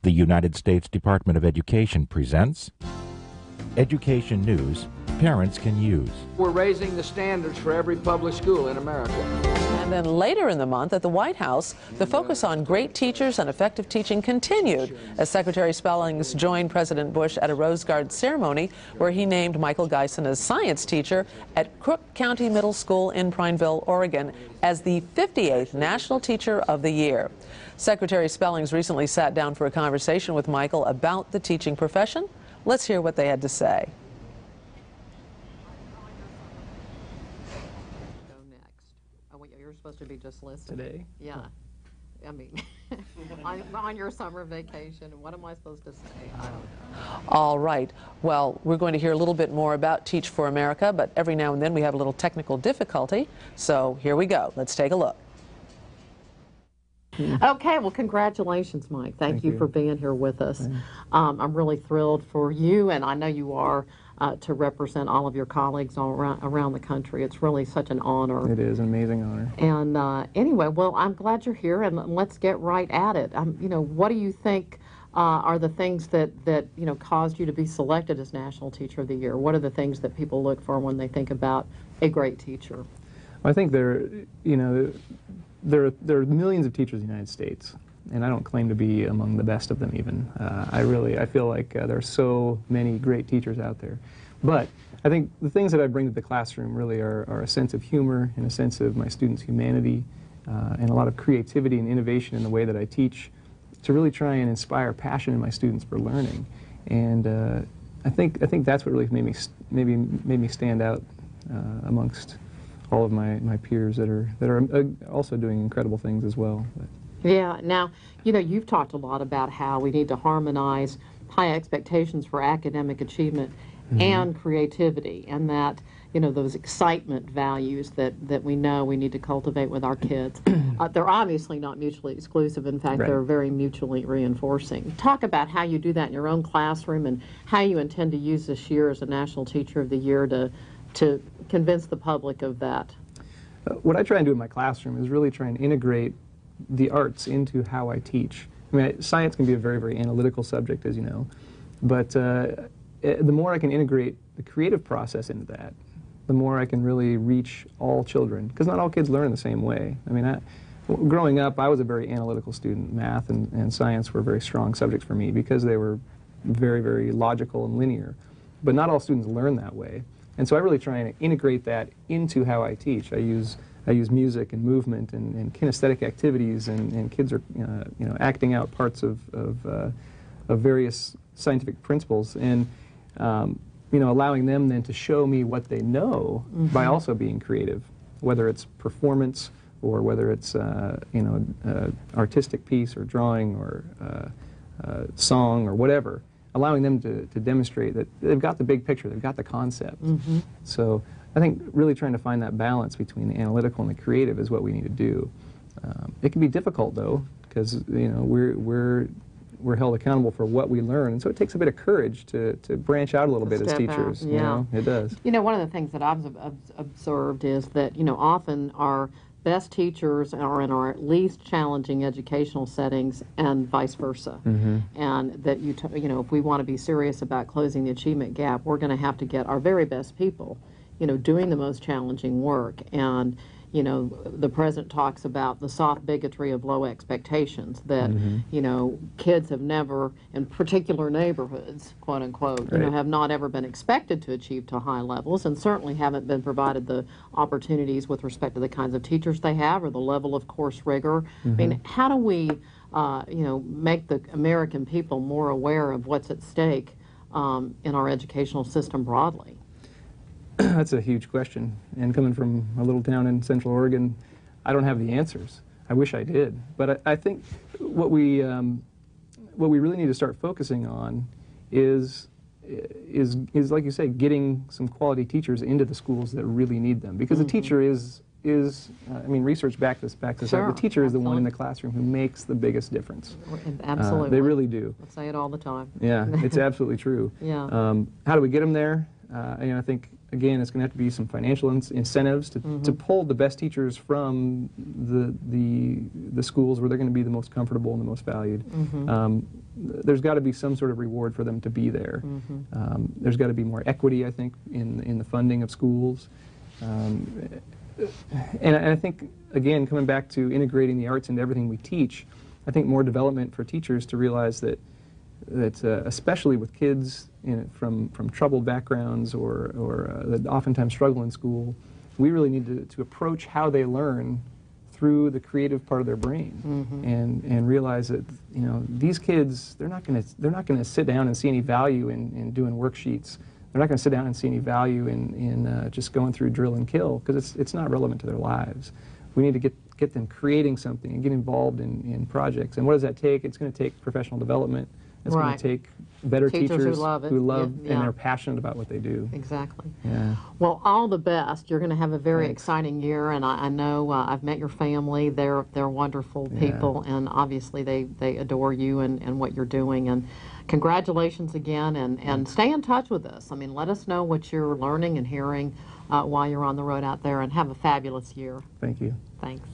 The United States Department of Education presents Education News Parents Can Use. We're raising the standards for every public school in America. And then later in the month at the White House, the focus on great teachers and effective teaching continued as Secretary Spellings joined President Bush at a Rose Garden ceremony where he named Michael Geisen as science teacher at Crook County Middle School in Prineville, Oregon, as the 58th National Teacher of the Year. Secretary Spellings recently sat down for a conversation with Michael about the teaching profession. Let's hear what they had to say. You're supposed to be just listening. Today? Yeah. I mean, on your summer vacation, what am I supposed to say? I don't know. All right. Well, we're going to hear a little bit more about Teach for America, but every now and then we have a little technical difficulty. So here we go. Let's take a look. Okay, well, congratulations, Mike. Thank you for being here with us. I'm really thrilled for you, and I know you are, to represent all of your colleagues all around the country. It's really such an honor. It is an amazing honor. And anyway, well, I'm glad you're here, and let's get right at it. You know, what do you think are the things that you know caused you to be selected as National Teacher of the Year? What are the things that people look for when they think about a great teacher? I think there are millions of teachers in the United States, and I don't claim to be among the best of them even. I feel like there are so many great teachers out there. But I think the things that I bring to the classroom really are a sense of humor and a sense of my students' humanity and a lot of creativity and innovation in the way that I teach to really try and inspire passion in my students for learning. And I think that's what really made me stand out amongst all of my peers that are also doing incredible things as well. But. Yeah, now, you know, you've talked a lot about how we need to harmonize high expectations for academic achievement and creativity, and that, you know, those excitement values that we know we need to cultivate with our kids. They're obviously not mutually exclusive. In fact, they're very mutually reinforcing. Talk about how you do that in your own classroom and how you intend to use this year as a National Teacher of the Year to convince the public of that. What I try and do in my classroom is really try and integrate the arts into how I teach. I mean, science can be a very, very analytical subject, as you know, but the more I can integrate the creative process into that, the more I can really reach all children, because not all kids learn the same way. I mean, growing up, I was a very analytical student. Math and science were very strong subjects for me because they were very, very logical and linear, but not all students learn that way. And so I really try and integrate that into how I teach. I use music and movement and kinesthetic activities, and kids are you know, acting out parts of various scientific principles, and you know, allowing them then to show me what they know by also being creative, whether it's performance or whether it's you know, artistic piece or drawing or song or whatever. Allowing them to demonstrate that they've got the big picture, they've got the concept. So I think really trying to find that balance between the analytical and the creative is what we need to do. It can be difficult though, because you know we're held accountable for what we learn, and so it takes a bit of courage to branch out a little bit as teachers. Yeah. You know, it does. You know, one of the things that I've observed is that, you know, often our best teachers are in our least challenging educational settings, and vice versa. And that you know, if we want to be serious about closing the achievement gap, we're going to have to get our very best people, you know, doing the most challenging work. And you know, the president talks about the soft bigotry of low expectations, that you know, kids have never, in particular neighborhoods, quote unquote, you know, have not ever been expected to achieve to high levels, and certainly haven't been provided the opportunities with respect to the kinds of teachers they have or the level of course rigor. I mean, how do we you know, make the American people more aware of what's at stake in our educational system broadly? That's a huge question, and coming from a little town in Central Oregon, I don't have the answers. I wish I did, but I think what we really need to start focusing on is like you say, getting some quality teachers into the schools that really need them, because the teacher is I mean, research backs this up. The teacher is the one in the classroom who makes the biggest difference. Absolutely. They really do. I say it all the time. Yeah, it's absolutely true. Yeah. How do we get them there? I think, again, it's going to have to be some financial incentives to pull the best teachers from the schools where they're going to be the most comfortable and the most valued. There's got to be some sort of reward for them to be there. There's got to be more equity, I think, in the funding of schools. And I think, again, coming back to integrating the arts into everything we teach, I think more development for teachers to realize that especially with kids from troubled backgrounds or that oftentimes struggle in school, we really need to approach how they learn through the creative part of their brain, and realize that these kids, they're not going to sit down and see any value in doing worksheets. They're not going to sit down and see any value in just going through drill and kill, because it's not relevant to their lives. We need to get them creating something and get involved in projects. And what does that take? It's going to take professional development. It's going to take better teachers who love it, and are passionate about what they do. Exactly. Yeah. Well, all the best. You're going to have a very exciting year, and I know I've met your family. They're wonderful people, and obviously they adore you and what you're doing. And congratulations again, and stay in touch with us. I mean, let us know what you're learning and hearing while you're on the road out there, and have a fabulous year. Thank you. Thanks.